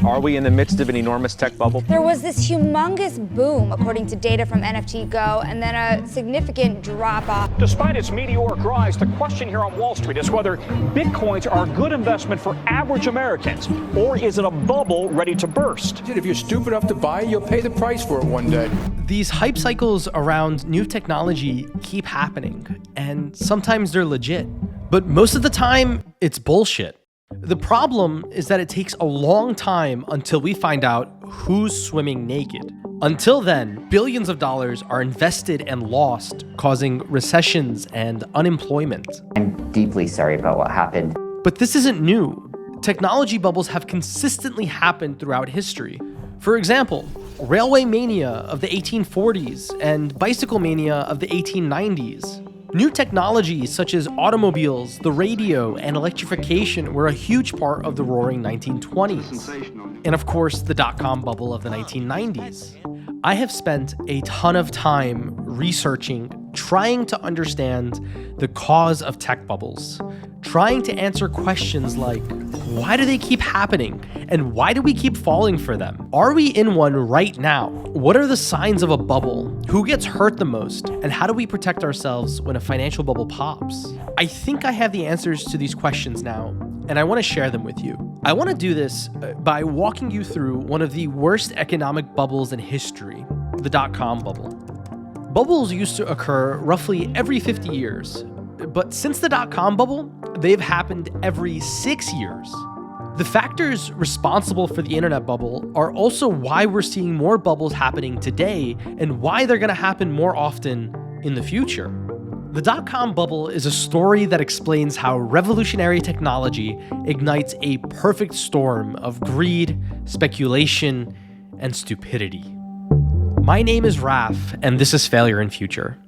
Are we in the midst of an enormous tech bubble? There was this humongous boom, according to data from NFT Go, and then a significant drop-off. Despite its meteoric rise, the question here on Wall Street is whether Bitcoins are a good investment for average Americans, or is it a bubble ready to burst? If you're stupid enough to buy it, you'll pay the price for it one day. These hype cycles around new technology keep happening, and sometimes they're legit. But most of the time, it's bullshit. The problem is that it takes a long time until we find out who's swimming naked. Until then, billions of dollars are invested and lost, causing recessions and unemployment. I'm deeply sorry about what happened. But this isn't new. Technology bubbles have consistently happened throughout history. For example, railway mania of the 1840s and bicycle mania of the 1890s. New technologies such as automobiles, the radio, and electrification were a huge part of the roaring 1920s. And of course, the dot-com bubble of the 1990s. I have spent a ton of time researching, trying to understand the cause of tech bubbles, trying to answer questions like, why do they keep happening? And why do we keep falling for them? Are we in one right now? What are the signs of a bubble? Who gets hurt the most? And how do we protect ourselves when a financial bubble pops? I think I have the answers to these questions now, and I want to share them with you. I want to do this by walking you through one of the worst economic bubbles in history, the dot-com bubble. Bubbles used to occur roughly every 50 years, but since the dot-com bubble, they've happened every 6 years. The factors responsible for the internet bubble are also why we're seeing more bubbles happening today and why they're going to happen more often in the future. The dot-com bubble is a story that explains how revolutionary technology ignites a perfect storm of greed, speculation, and stupidity. My name is Raf, and this is Failure in Future.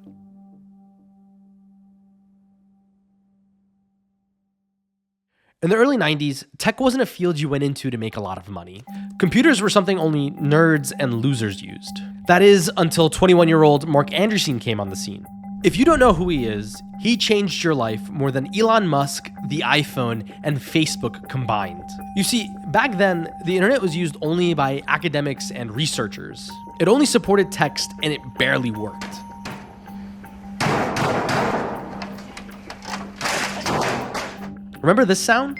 In the early 90s, tech wasn't a field you went into to make a lot of money. Computers were something only nerds and losers used. That is, until 21-year-old Mark Andreessen came on the scene. If you don't know who he is, he changed your life more than Elon Musk, the iPhone, and Facebook combined. You see, back then, the internet was used only by academics and researchers. It only supported text, and it barely worked. Remember this sound?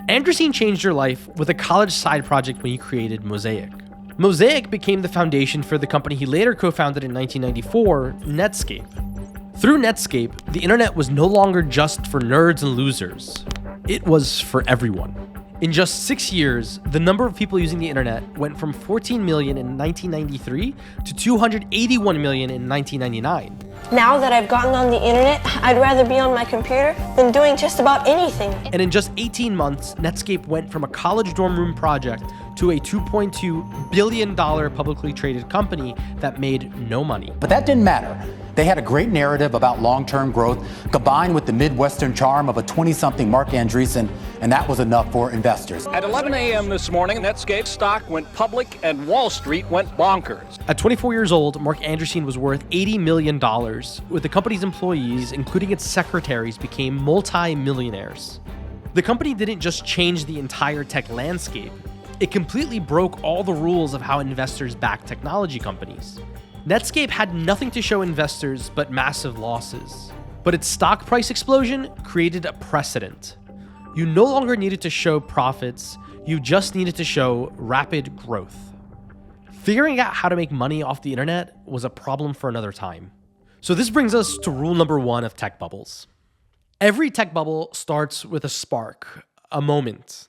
Andreessen changed your life with a college side project when he created Mosaic. Mosaic became the foundation for the company he later co-founded in 1994, Netscape. Through Netscape, the internet was no longer just for nerds and losers. It was for everyone. In just 6 years, the number of people using the internet went from 14 million in 1993 to 281 million in 1999. Now that I've gotten on the internet, I'd rather be on my computer than doing just about anything. And in just 18 months, Netscape went from a college dorm room project to a $2.2 billion publicly traded company that made no money. But that didn't matter. They had a great narrative about long-term growth, combined with the Midwestern charm of a 20-something Mark Andreessen, and that was enough for investors. At 11 a.m. this morning, Netscape stock went public and Wall Street went bonkers. At 24 years old, Mark Andreessen was worth $80 million, with the company's employees, including its secretaries, became multi-millionaires. The company didn't just change the entire tech landscape, it completely broke all the rules of how investors back technology companies. Netscape had nothing to show investors but massive losses. But its stock price explosion created a precedent. You no longer needed to show profits, you just needed to show rapid growth. Figuring out how to make money off the internet was a problem for another time. So this brings us to rule number 1 of tech bubbles. Every tech bubble starts with a spark, a moment.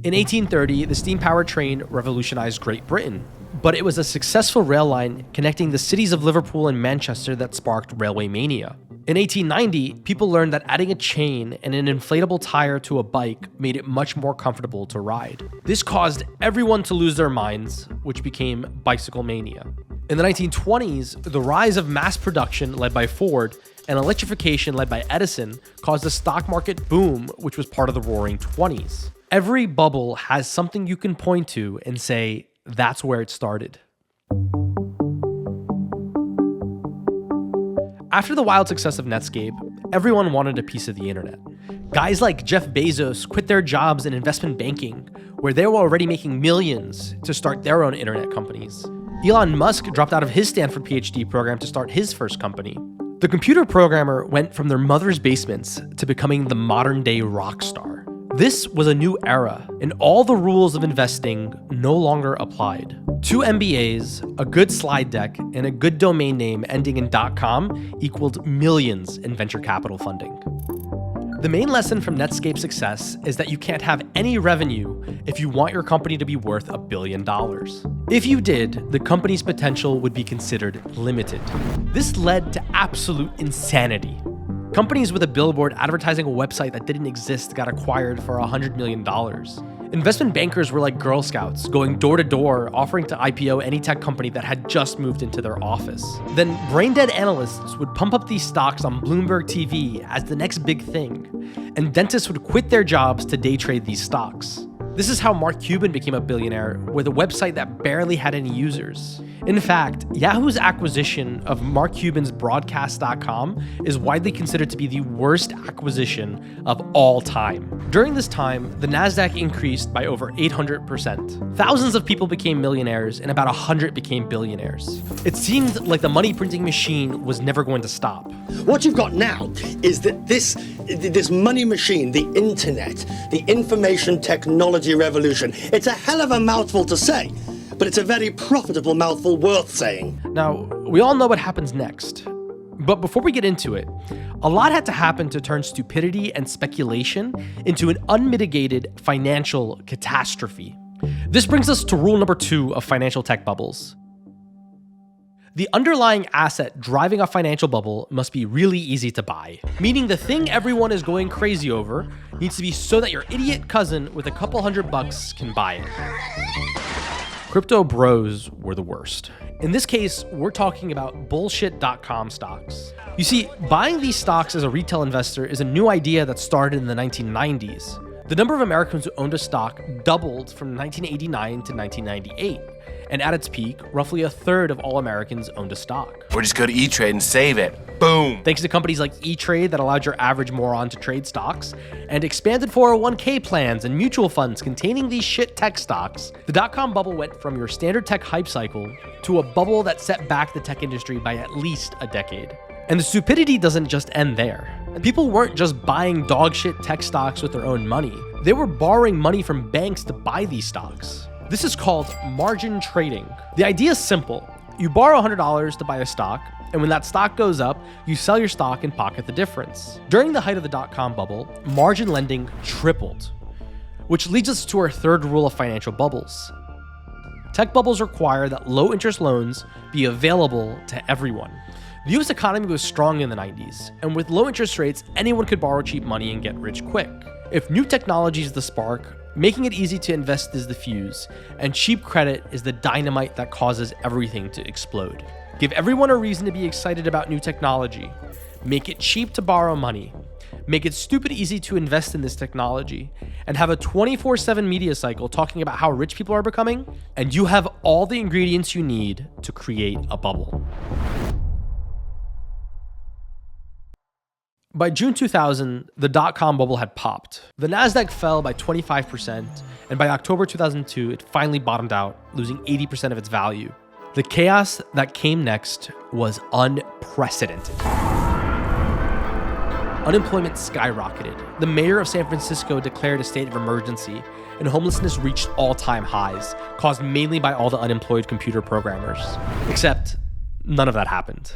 In 1830, the steam-powered train revolutionized Great Britain, but it was a successful rail line connecting the cities of Liverpool and Manchester that sparked railway mania. In 1890, people learned that adding a chain and an inflatable tire to a bike made it much more comfortable to ride. This caused everyone to lose their minds, which became bicycle mania. In the 1920s, the rise of mass production led by Ford and electrification led by Edison caused the stock market boom, which was part of the roaring 20s. Every bubble has something you can point to and say, that's where it started. After the wild success of Netscape, everyone wanted a piece of the internet. Guys like Jeff Bezos quit their jobs in investment banking, where they were already making millions, to start their own internet companies. Elon Musk dropped out of his Stanford PhD program to start his first company. The computer programmer went from their mother's basements to becoming the modern-day rock star. This was a new era, and all the rules of investing no longer applied. 2 MBAs, a good slide deck, and a good domain name ending in .com equaled millions in venture capital funding. The main lesson from Netscape's success is that you can't have any revenue if you want your company to be worth $1 billion. If you did, the company's potential would be considered limited. This led to absolute insanity. Companies with a billboard advertising a website that didn't exist got acquired for $100 million. Investment bankers were like Girl Scouts, going door to door, offering to IPO any tech company that had just moved into their office. Then brain-dead analysts would pump up these stocks on Bloomberg TV as the next big thing, and dentists would quit their jobs to day trade these stocks. This is how Mark Cuban became a billionaire with a website that barely had any users. In fact, Yahoo's acquisition of Mark Cuban's Broadcast.com is widely considered to be the worst acquisition of all time. During this time, the Nasdaq increased by over 800%. Thousands of people became millionaires and about 100 became billionaires. It seemed like the money printing machine was never going to stop. What you've got now is that this money machine, the internet, the information technology revolution, it's a hell of a mouthful to say, but it's a very profitable mouthful worth saying. Now, we all know what happens next. But before we get into it, a lot had to happen to turn stupidity and speculation into an unmitigated financial catastrophe. This brings us to rule number 2 of financial tech bubbles. The underlying asset driving a financial bubble must be really easy to buy, meaning the thing everyone is going crazy over needs to be so that your idiot cousin with a couple $100 can buy it. Crypto bros were the worst. In this case, we're talking about bullshit.com stocks. You see, buying these stocks as a retail investor is a new idea that started in the 1990s. The number of Americans who owned a stock doubled from 1989 to 1998. And at its peak, roughly 1/3 of all Americans owned a stock. Or just go to E-Trade and save it. Boom. Thanks to companies like E-Trade that allowed your average moron to trade stocks, and expanded 401k plans and mutual funds containing these shit tech stocks, the dot-com bubble went from your standard tech hype cycle to a bubble that set back the tech industry by at least a decade. And the stupidity doesn't just end there. People weren't just buying dogshit tech stocks with their own money. They were borrowing money from banks to buy these stocks. This is called margin trading. The idea is simple. You borrow $100 to buy a stock, and when that stock goes up, you sell your stock and pocket the difference. During the height of the dot-com bubble, margin lending tripled, which leads us to our 3rd rule of financial bubbles. Tech bubbles require that low-interest loans be available to everyone. The US economy was strong in the 90s, and with low interest rates, anyone could borrow cheap money and get rich quick. If new technology is the spark, making it easy to invest is the fuse, and cheap credit is the dynamite that causes everything to explode. Give everyone a reason to be excited about new technology. Make it cheap to borrow money. Make it stupid easy to invest in this technology, and have a 24/7 media cycle talking about how rich people are becoming, and you have all the ingredients you need to create a bubble. By June 2000, the dot-com bubble had popped. The Nasdaq fell by 25%, and by October 2002, it finally bottomed out, losing 80% of its value. The chaos that came next was unprecedented. Unemployment skyrocketed. The mayor of San Francisco declared a state of emergency, and homelessness reached all-time highs, caused mainly by all the unemployed computer programmers. Except, none of that happened.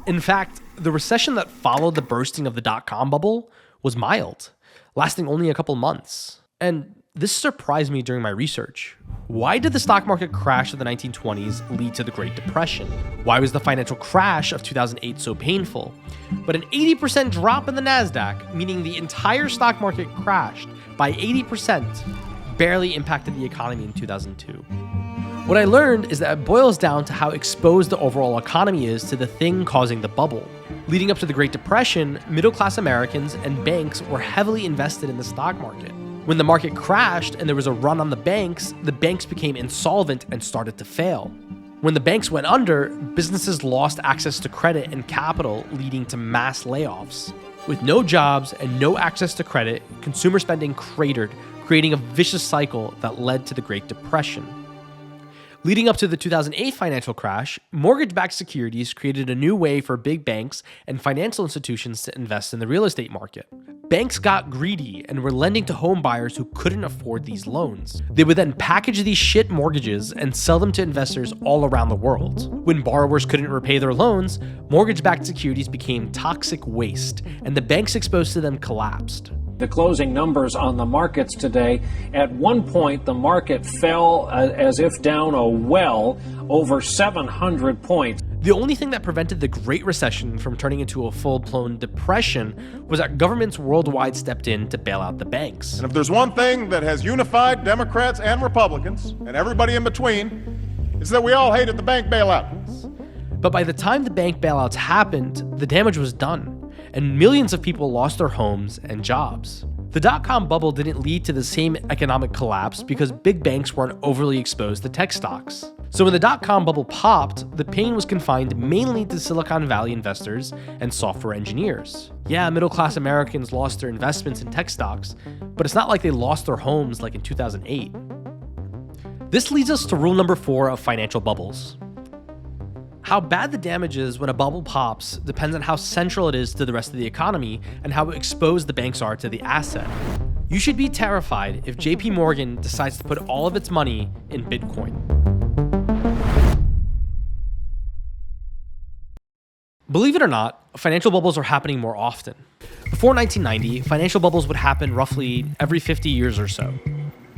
In fact, the recession that followed the bursting of the dot-com bubble was mild, lasting only a couple months. And this surprised me during my research. Why did the stock market crash of the 1920s lead to the Great Depression? Why was the financial crash of 2008 so painful? But an 80% drop in the Nasdaq, meaning the entire stock market crashed by 80%, barely impacted the economy in 2002. What I learned is that it boils down to how exposed the overall economy is to the thing causing the bubble. Leading up to the Great Depression, middle-class Americans and banks were heavily invested in the stock market. When the market crashed and there was a run on the banks became insolvent and started to fail. When the banks went under, businesses lost access to credit and capital, leading to mass layoffs. With no jobs and no access to credit, consumer spending cratered, creating a vicious cycle that led to the Great Depression. Leading up to the 2008 financial crash, mortgage-backed securities created a new way for big banks and financial institutions to invest in the real estate market. Banks got greedy and were lending to home buyers who couldn't afford these loans. They would then package these shit mortgages and sell them to investors all around the world. When borrowers couldn't repay their loans, mortgage-backed securities became toxic waste, and the banks exposed to them collapsed. The closing numbers on the markets today, at one point the market fell as if down a well, over 700 points. The only thing that prevented the Great Recession from turning into a full-blown depression was that governments worldwide stepped in to bail out the banks. And if there's one thing that has unified Democrats and Republicans, and everybody in between, it's that we all hated the bank bailouts. But by the time the bank bailouts happened, the damage was done, and millions of people lost their homes and jobs. The dot-com bubble didn't lead to the same economic collapse because big banks weren't overly exposed to tech stocks. So when the dot-com bubble popped, the pain was confined mainly to Silicon Valley investors and software engineers. Yeah, middle-class Americans lost their investments in tech stocks, but it's not like they lost their homes like in 2008. This leads us to rule number 4 of financial bubbles. How bad the damage is when a bubble pops depends on how central it is to the rest of the economy and how exposed the banks are to the asset. You should be terrified if JP Morgan decides to put all of its money in Bitcoin. Believe it or not, financial bubbles are happening more often. Before 1990, financial bubbles would happen roughly every 50 years or so.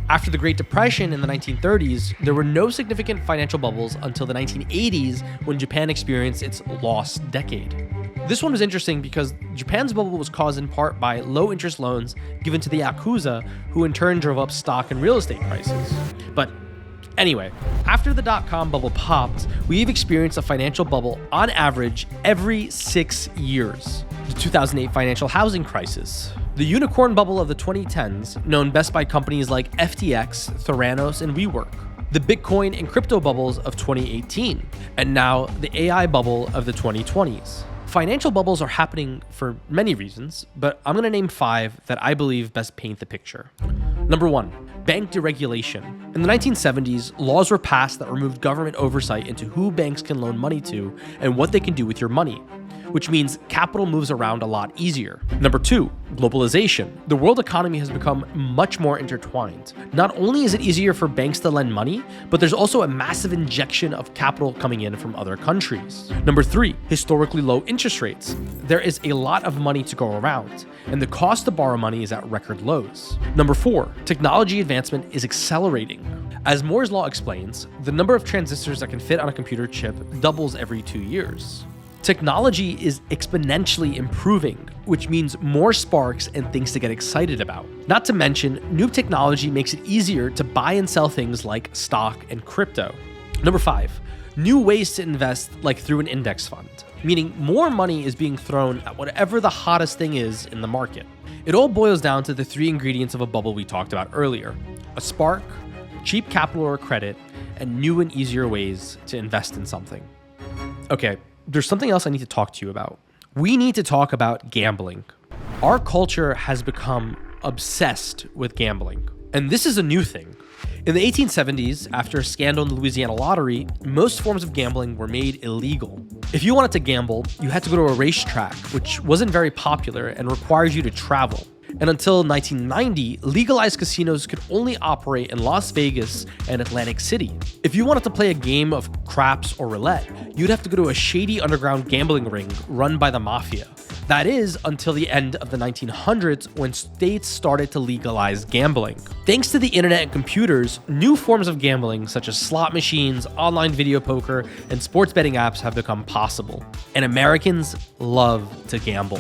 After the Great Depression in the 1930s, there were no significant financial bubbles until the 1980s when Japan experienced its lost decade. This one was interesting because Japan's bubble was caused in part by low-interest loans given to the Yakuza, who in turn drove up stock and real estate prices. But anyway, after the dot-com bubble popped, we've experienced a financial bubble on average every 6 years. The 2008 financial housing crisis, the unicorn bubble of the 2010s, known best by companies like FTX, Theranos, and WeWork, the Bitcoin and crypto bubbles of 2018, and now the AI bubble of the 2020s. Financial bubbles are happening for many reasons, but I'm going to name 5 that I believe best paint the picture. Number 1, bank deregulation. In the 1970s, laws were passed that removed government oversight into who banks can loan money to and what they can do with your money, which means capital moves around a lot easier. Number 2, globalization. The world economy has become much more intertwined. Not only is it easier for banks to lend money, but there's also a massive injection of capital coming in from other countries. Number 3, historically low interest rates. There is a lot of money to go around, and the cost to borrow money is at record lows. Number 4, technology advancement is accelerating. As Moore's Law explains, the number of transistors that can fit on a computer chip doubles every 2 years. Technology is exponentially improving, which means more sparks and things to get excited about. Not to mention, new technology makes it easier to buy and sell things like stock and crypto. Number 5, new ways to invest like through an index fund, meaning more money is being thrown at whatever the hottest thing is in the market. It all boils down to the 3 ingredients of a bubble we talked about earlier: a spark, cheap capital or credit, and new and easier ways to invest in something. Okay, there's something else I need to talk to you about. We need to talk about gambling. Our culture has become obsessed with gambling, and this is a new thing. In the 1870s, after a scandal in the Louisiana lottery, most forms of gambling were made illegal. If you wanted to gamble, you had to go to a racetrack, which wasn't very popular and requires you to travel. And until 1990, legalized casinos could only operate in Las Vegas and Atlantic City. If you wanted to play a game of craps or roulette, you'd have to go to a shady underground gambling ring run by the mafia. That is until the end of the 1900s when states started to legalize gambling. Thanks to the internet and computers, new forms of gambling such as slot machines, online video poker, and sports betting apps have become possible. And Americans love to gamble.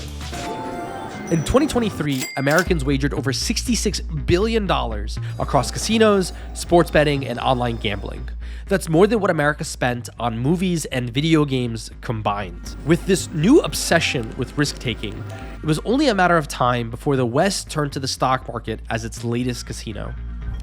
In 2023, Americans wagered over $66 billion across casinos, sports betting, and online gambling. That's more than what America spent on movies and video games combined. With this new obsession with risk-taking, it was only a matter of time before the West turned to the stock market as its latest casino.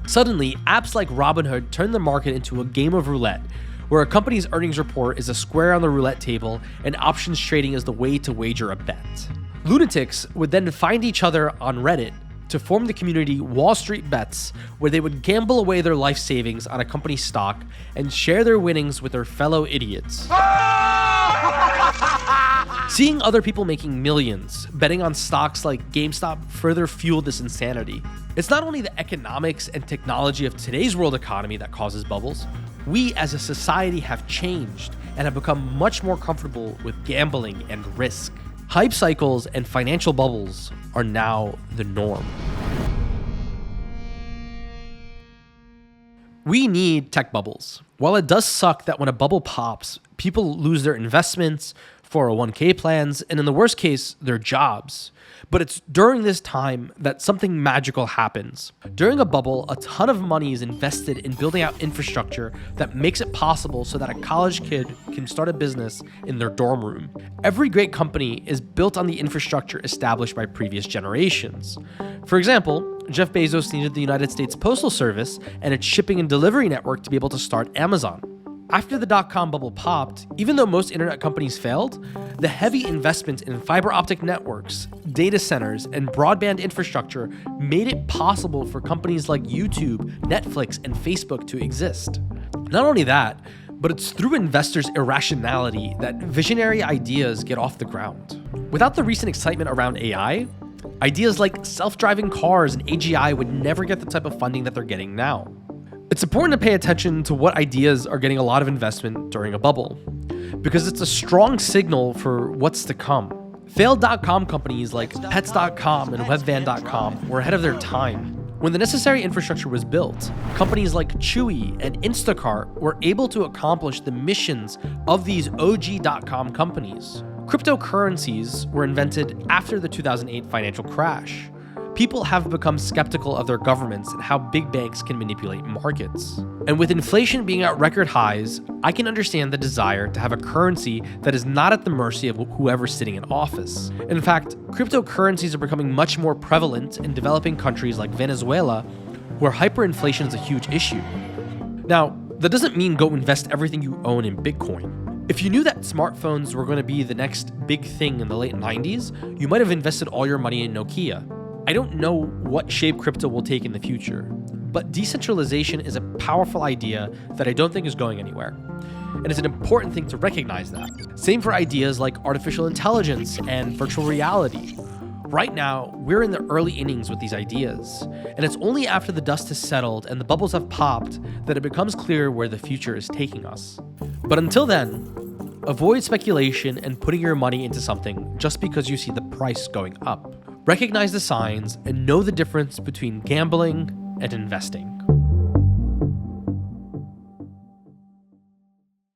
Suddenly, apps like Robinhood turned the market into a game of roulette, where a company's earnings report is a square on the roulette table and options trading is the way to wager a bet. Lunatics would then find each other on Reddit to form the community Wall Street Bets, where they would gamble away their life savings on a company's stock and share their winnings with their fellow idiots. Seeing other people making millions betting on stocks like GameStop further fueled this insanity. It's not only the economics and technology of today's world economy that causes bubbles. We as a society have changed and have become much more comfortable with gambling and risk. Hype cycles and financial bubbles are now the norm. We need tech bubbles. While it does suck that when a bubble pops, people lose their investments, 401k plans, and in the worst case, their jobs. But it's during this time that something magical happens. During a bubble, a ton of money is invested in building out infrastructure that makes it possible so that a college kid can start a business in their dorm room. Every great company is built on the infrastructure established by previous generations. For example, Jeff Bezos needed the United States Postal Service and its shipping and delivery network to be able to start Amazon. After the dot-com bubble popped, even though most internet companies failed, the heavy investment in fiber optic networks, data centers, and broadband infrastructure made it possible for companies like YouTube, Netflix, and Facebook to exist. Not only that, but it's through investors' irrationality that visionary ideas get off the ground. Without the recent excitement around AI, ideas like self-driving cars and AGI would never get the type of funding that they're getting now. It's important to pay attention to what ideas are getting a lot of investment during a bubble, because it's a strong signal for what's to come. Failed .com companies like Pets.com and Webvan.com were ahead of their time. When the necessary infrastructure was built, companies like Chewy and Instacart were able to accomplish the missions of these OG .com companies. Cryptocurrencies were invented after the 2008 financial crash. People have become skeptical of their governments and how big banks can manipulate markets. And with inflation being at record highs, I can understand the desire to have a currency that is not at the mercy of whoever's sitting in office. In fact, cryptocurrencies are becoming much more prevalent in developing countries like Venezuela, where hyperinflation is a huge issue. Now, that doesn't mean go invest everything you own in Bitcoin. If you knew that smartphones were going to be the next big thing in the late 90s, you might have invested all your money in Nokia. I don't know what shape crypto will take in the future, but decentralization is a powerful idea that I don't think is going anywhere. And it's an important thing to recognize that. Same for ideas like artificial intelligence and virtual reality. Right now, we're in the early innings with these ideas, and it's only after the dust has settled and the bubbles have popped that it becomes clear where the future is taking us. But until then, avoid speculation and putting your money into something just because you see the price going up. Recognize the signs and know the difference between gambling and investing.